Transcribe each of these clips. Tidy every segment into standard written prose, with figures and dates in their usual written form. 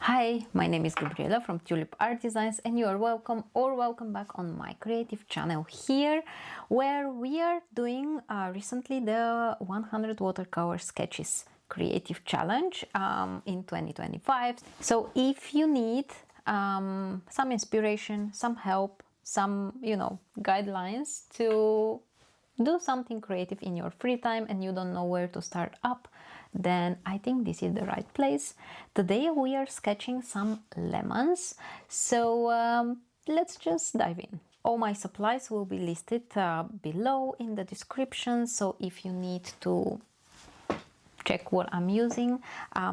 Hi, my name is Gabriela from Tulip Art Designs and you are welcome or welcome back on my creative channel here, where we are doing recently the 100 watercolor sketches creative challenge in 2025. So if you need some inspiration, some help, some guidelines to do something creative in your free time and you don't know where to start up, then I think this is the right place. Today we are sketching some lemons, so let's just dive in. All my supplies will be listed below in the description, so if you need to check what I'm using,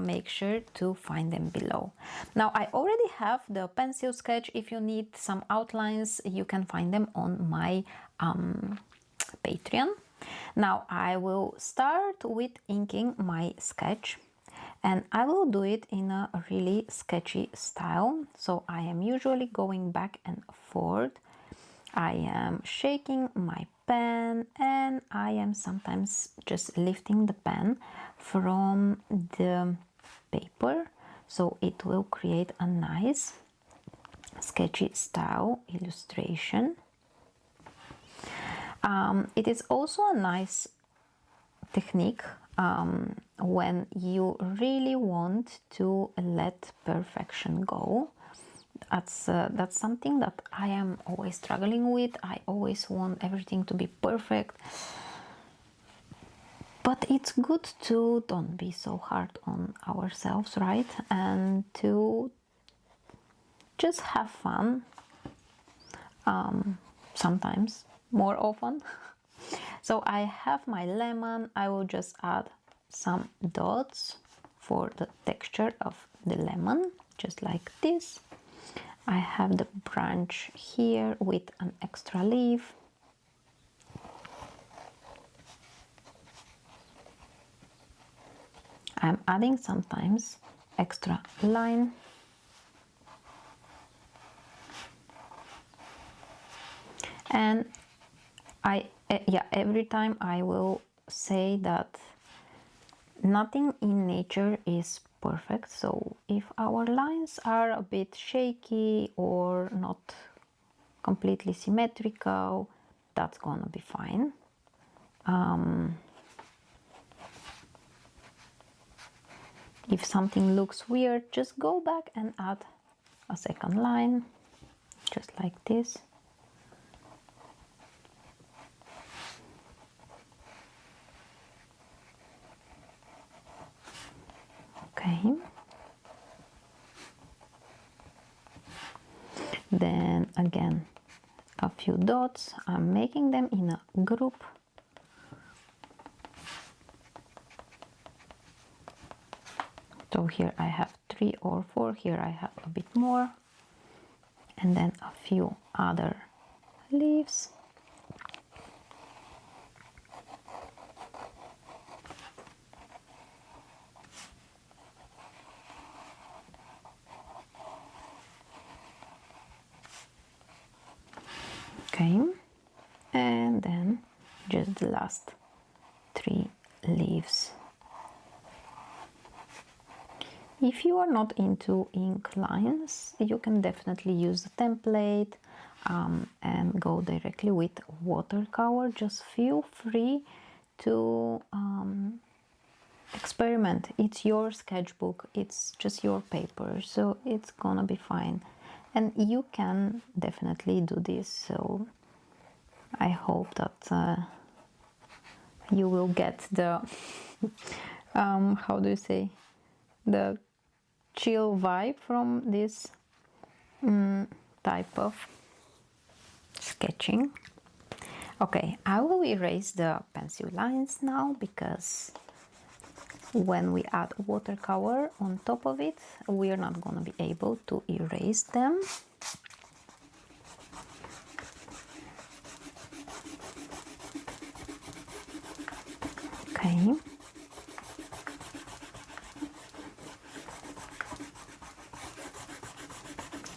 make sure to find them below. Now I already have the pencil sketch. If you need some outlines, you can find them on my Patreon. Now I will start with inking my sketch, and I will do it in a really sketchy style. So I am usually going back and forth. I am shaking my pen and I am sometimes just lifting the pen from the paper, so it will create a nice sketchy style illustration. It is also a nice technique when you really want to let perfection go. That's something that I am always struggling with. I always want everything to be perfect, but it's good to don't be so hard on ourselves, right? And to just have fun sometimes, more often. So I have my lemon. I will just add some dots for the texture of the lemon, just like this. I have the branch here with an extra leaf. I'm adding sometimes extra line. And every time I will say that nothing in nature is perfect. So if our lines are a bit shaky or not completely symmetrical, that's gonna be fine. If something looks weird, just go back and add a second line, just like this. Okay. Then again, a few dots. I'm making them in a group. So here I have 3 or 4, here I have a bit more, and then a few other leaves. Okay, and then just the last 3 leaves. If you are not into ink lines, you can definitely use the template and go directly with watercolor. Just feel free to experiment. It's your sketchbook, it's just your paper, so it's gonna be fine. And you can definitely do this, so I hope that you will get the how do you say, the chill vibe from this type of sketching. Okay, I will erase the pencil lines now, because when we add watercolor on top of it, we are not going to be able to erase them. Okay.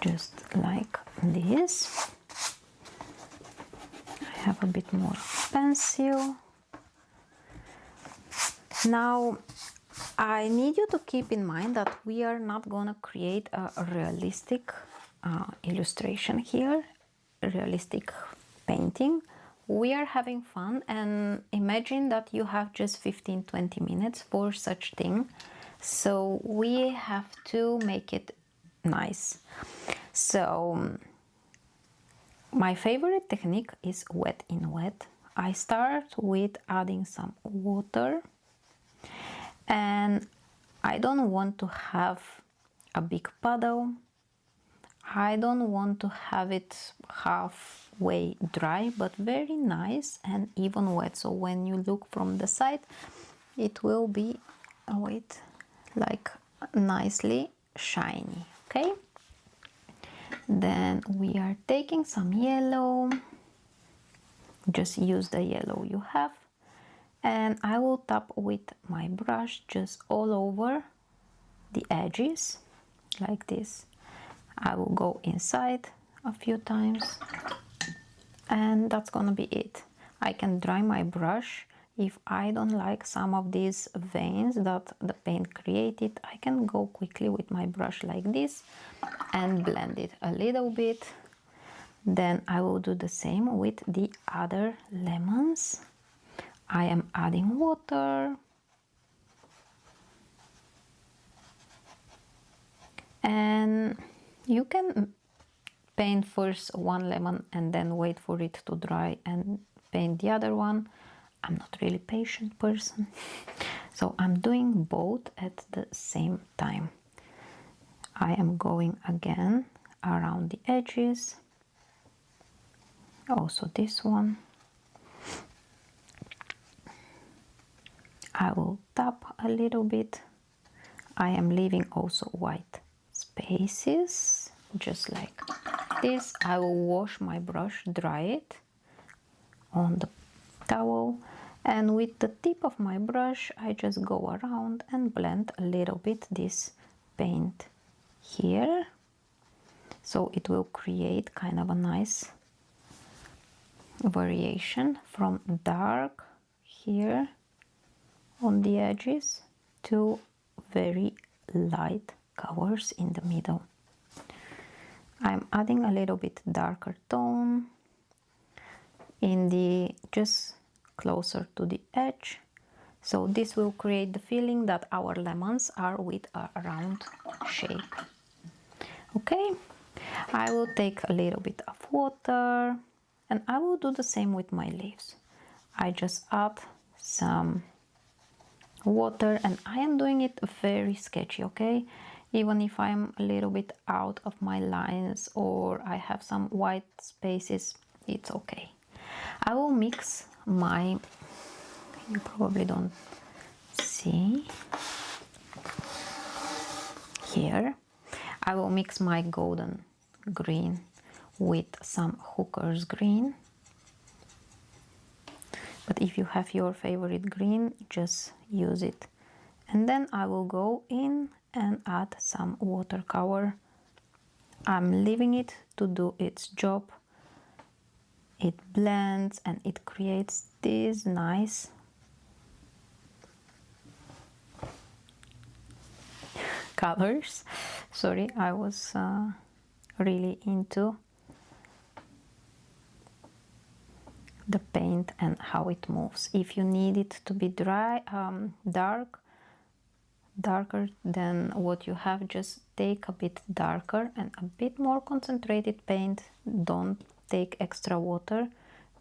Just like this. I have a bit more pencil. Now I need you to keep in mind that we are not gonna create a realistic illustration here, realistic painting. We are having fun, and imagine that you have just 15-20 minutes for such thing. So we have to make it nice. So my favorite technique is wet in wet. I start with adding some water, and I don't want to have a big puddle. I don't want to have it halfway dry, but very nice and even wet. So when you look from the side, it will be, like nicely shiny, okay? Then we are taking some yellow. Just use the yellow you have. And I will tap with my brush just all over the edges, like this. I will go inside a few times, and that's gonna be it. I can dry my brush. If I don't like some of these veins that the paint created, I can go quickly with my brush like this and blend it a little bit. Then I will do the same with the other lemons. I am adding water. And you can paint first one lemon and then wait for it to dry and paint the other one. I'm not really patient person, so I'm doing both at the same time. I am going again around the edges, also this one. I will tap a little bit. I am leaving also white spaces, just like this. I will wash my brush, dry it on the towel, and with the tip of my brush I just go around and blend a little bit this paint here, so it will create kind of a nice variation from dark here on the edges to very light colors in the middle. I'm adding a little bit darker tone in the just closer to the edge, so this will create the feeling that our lemons are with a round shape. Okay, I will take a little bit of water, and I will do the same with my leaves. I just add some water, and I am doing it very sketchy, okay? Even if I'm a little bit out of my lines or I have some white spaces, it's okay. I will mix my, you probably don't see here, I will mix my golden green with some hooker's green. But if you have your favorite green, just use it. And then I will go in and add some watercolor. I'm leaving it to do its job. It blends and it creates these nice colors. Sorry, I was really into the paint and how it moves. If you need it to be dry, darker than what you have, just take a bit darker and a bit more concentrated paint. Don't take extra water,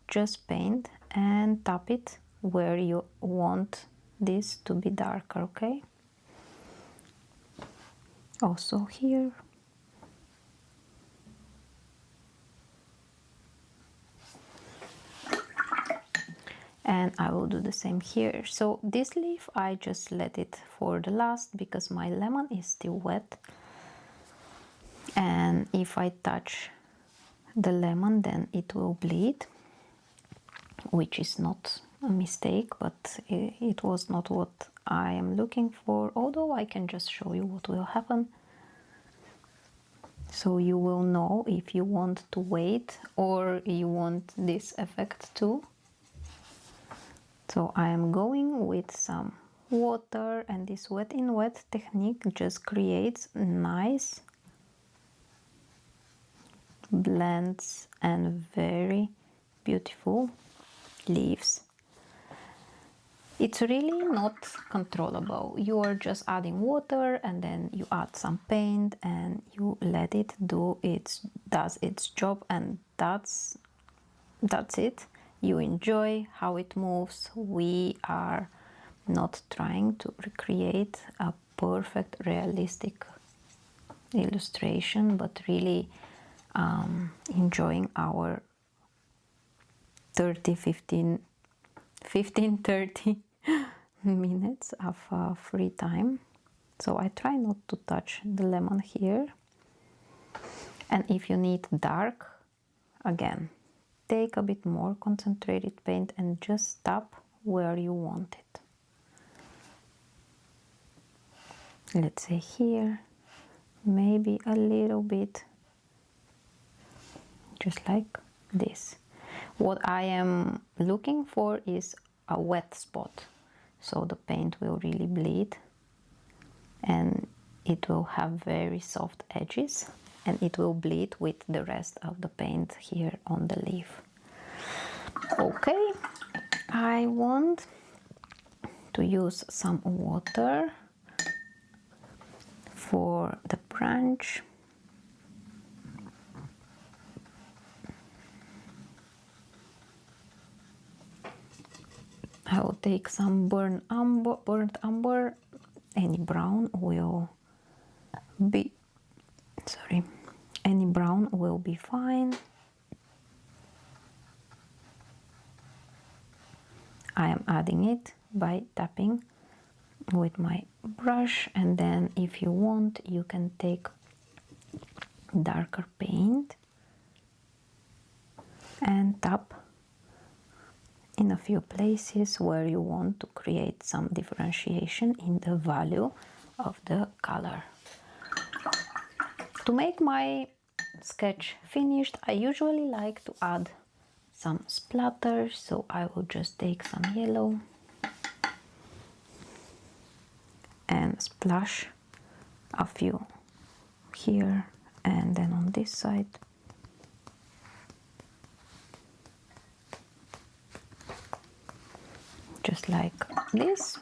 just paint and tap it where you want this to be darker, okay? Also here. And I will do the same here. So this leaf, I just let it for the last because my lemon is still wet. And if I touch the lemon, then it will bleed, which is not a mistake, but it was not what I am looking for, although I can just show you what will happen. So you will know if you want to wait or you want this effect too. So I am going with some water, and this wet in wet technique just creates nice blends and very beautiful leaves. It's really not controllable. You are just adding water and then you add some paint and you let it does its job, and that's it. You enjoy how it moves. We are not trying to recreate a perfect realistic illustration, but really enjoying our 15 30 minutes of free time. So I try not to touch the lemon here. And if you need dark, again, take a bit more concentrated paint and just tap where you want it. Let's say here, maybe a little bit, just like this. What I am looking for is a wet spot, so the paint will really bleed and it will have very soft edges and it will bleed with the rest of the paint here on the leaf. Okay, I want to use some water for the branch. I will take some burnt umber. Any brown will be, any brown will be fine. I am adding it by tapping with my brush, and then if you want, you can take darker paint and tap in a few places where you want to create some differentiation in the value of the color. To make my sketch finished, I usually like to add some splatters, so I will just take some yellow and splash a few here and then on this side. Just like this,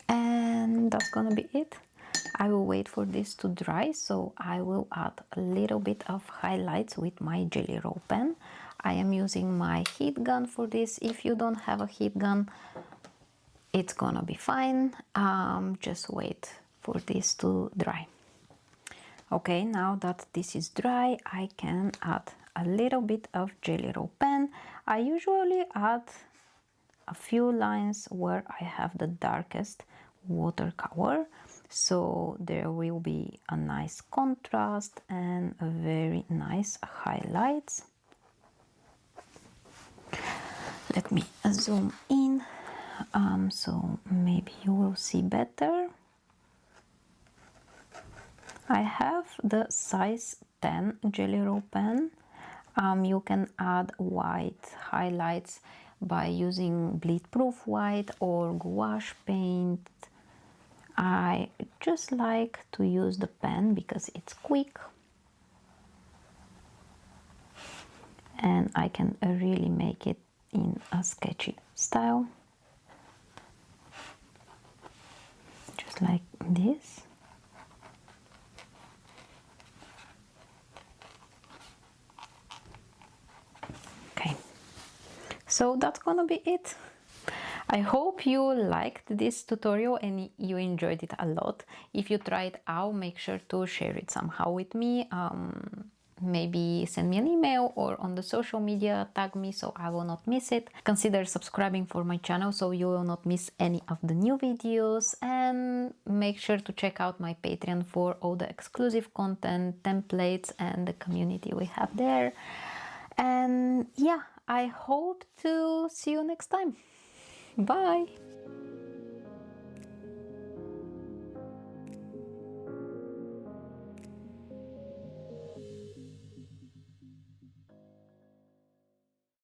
and that's gonna be it. I will wait for this to dry, so I will add a little bit of highlights with my Jelly Roll pen. I am using my heat gun for this. If you don't have a heat gun, it's gonna be fine. Just wait for this to dry. Okay, now that this is dry, I can add a little bit of Jelly Roll pen. I usually add a few lines where I have the darkest watercolor, so there will be a nice contrast and a very nice highlights. Let me zoom in so maybe you will see better. I have the size 10 Jelly Roll pen. You can add white highlights by using bleed proof white or gouache paint. I just like to use the pen because it's quick and I can really make it in a sketchy style, just like this. Okay, so that's gonna be it. I hope you liked this tutorial and you enjoyed it a lot. If you try it out, make sure to share it somehow with me. Maybe send me an email or on the social media, tag me so I will not miss it. Consider subscribing for my channel so you will not miss any of the new videos, and make sure to check out my Patreon for all the exclusive content, templates and the community we have there. And yeah, I hope to see you next time. Bye!